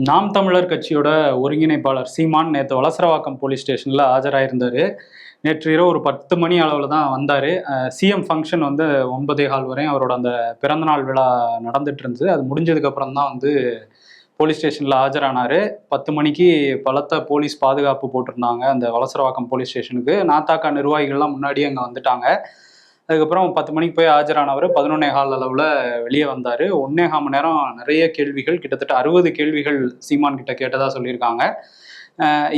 நாம் தமிழர் கட்சியோட ஒருங்கிணைப்பாளர் சீமான் நேற்று வலசரவாக்கம் போலீஸ் ஸ்டேஷனில் ஆஜராயிருந்தார். நேற்று இரவு ஒரு 10 மணி அளவில் தான் வந்தார். சிஎம் ஃபங்க்ஷன் வந்து 9:15 வரையும் அவரோட அந்த பிறந்தநாள் விழா நடந்துட்டு இருந்தது. அது முடிஞ்சதுக்கப்புறம் தான் வந்து போலீஸ் ஸ்டேஷனில் ஆஜரானார். 10 மணிக்கு பலத்த போலீஸ் பாதுகாப்பு போட்டிருந்தாங்க அந்த வலசரவாக்கம் போலீஸ் ஸ்டேஷனுக்கு. நாத்தாக்கா நிர்வாகிகள்லாம் முன்னாடியே அங்கே வந்துட்டாங்க. அதுக்கப்புறம் 10 மணிக்கு போய் ஆஜரானவர் 11:15 அளவில் வெளியே வந்தார். 1.25 மணி நேரம் நிறைய கேள்விகள், கிட்டத்தட்ட 60 கேள்விகள் சீமான் கிட்ட கேட்டதா சொல்லியிருக்காங்க.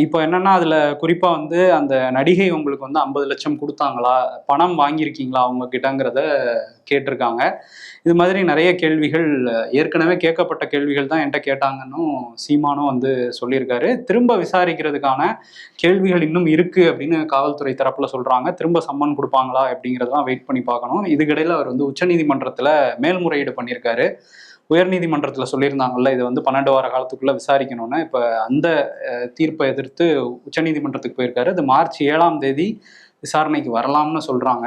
இப்போ என்னன்னா, அதில் குறிப்பாக வந்து அந்த நடிகை உங்களுக்கு வந்து 50 லட்சம் கொடுத்தாங்களா, பணம் வாங்கியிருக்கீங்களா அவங்க கிட்டங்கிறத கேட்டிருக்காங்க. இது மாதிரி நிறைய கேள்விகள், ஏற்கனவே கேட்கப்பட்ட கேள்விகள் தான் என்கிட்ட கேட்டாங்கன்னு சீமானும் வந்து சொல்லியிருக்காரு. திரும்ப விசாரிக்கிறதுக்கான கேள்விகள் இன்னும் இருக்கு அப்படின்னு காவல்துறை தரப்புல சொல்றாங்க. திரும்ப சம்மன் கொடுப்பாங்களா அப்படிங்கிறதெல்லாம் வெயிட் பண்ணி பார்க்கணும். இதுக்கிடையில அவர் வந்து உச்சநீதிமன்றத்துல மேல்முறையீடு பண்ணியிருக்காரு. உயர்நீதிமன்றத்தில் சொல்லியிருந்தாங்கல்ல, இதை வந்து 12 வார காலத்துக்குள்ள விசாரிக்கணும்னு. இப்போ அந்த தீர்ப்பை எதிர்த்து உச்சநீதிமன்றத்துக்கு போயிருக்காரு. அது மார்ச் 7ஆம் தேதி விசாரணைக்கு வரலாம்னு சொல்றாங்க.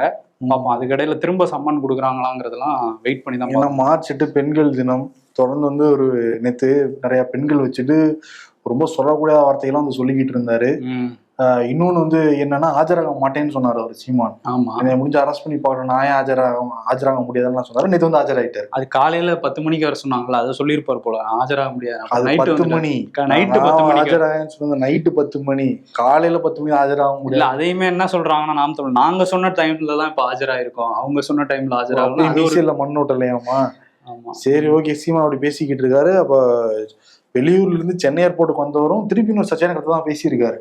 பார்ப்போம், அதுக்கிடையில திரும்ப சம்மன் கொடுக்குறாங்களாங்கிறதெல்லாம் வெயிட் பண்ணி தான். ஏன்னா மார்ச் 8 பெண்கள் தினம், தொடர்ந்து வந்து ஒரு நேற்று நிறைய பெண்கள் வச்சுட்டு ரொம்ப சொல்லக்கூடிய வார்த்தைகள்லாம் வந்து சொல்லிக்கிட்டு இருந்தாரு. இன்னொன்னு வந்து என்னன்னா, ஆஜராக மாட்டேன்னு சொன்னாரு அவர் சீமான். ஆமா, முடிஞ்ச அரெஸ்ட் பண்ணி பார்க்கணும், நான் ஏன் ஆஜராக முடியாதுன்னு சொன்னாரு. நேற்று வந்து ஆஜராயிட்டாரு. அது காலையில 10 மணிக்கு வர சொன்னாங்களா, அதை சொல்லியிருப்பாரு போல. ஆஜராக முடியாது, அது 10 மணி நைட்டு 10 மணி ஆஜராகன்னு சொன்னது. நைட்டு 10 மணி, காலையில 10 மணி ஆஜராக முடியல. அதையுமே என்ன சொல்றாங்கன்னா, நாம் தமிழ் நாங்க சொன்ன டைம்ல தான் இப்ப ஆஜராயிருக்கோம், அவங்க சொன்ன டைம்ல ஆஜராகலாம். மண்ணோட்டலையாமா? சரி, ஓகே. சீமான் அப்படி பேசிக்கிட்டு இருக்காரு. அப்ப வெளியூர்ல இருந்து சென்னை ஏர்போர்ட்டுக்கு வந்தவரும் திருப்பி இன்னொரு சச்சியான தான் பேசியிருக்காரு.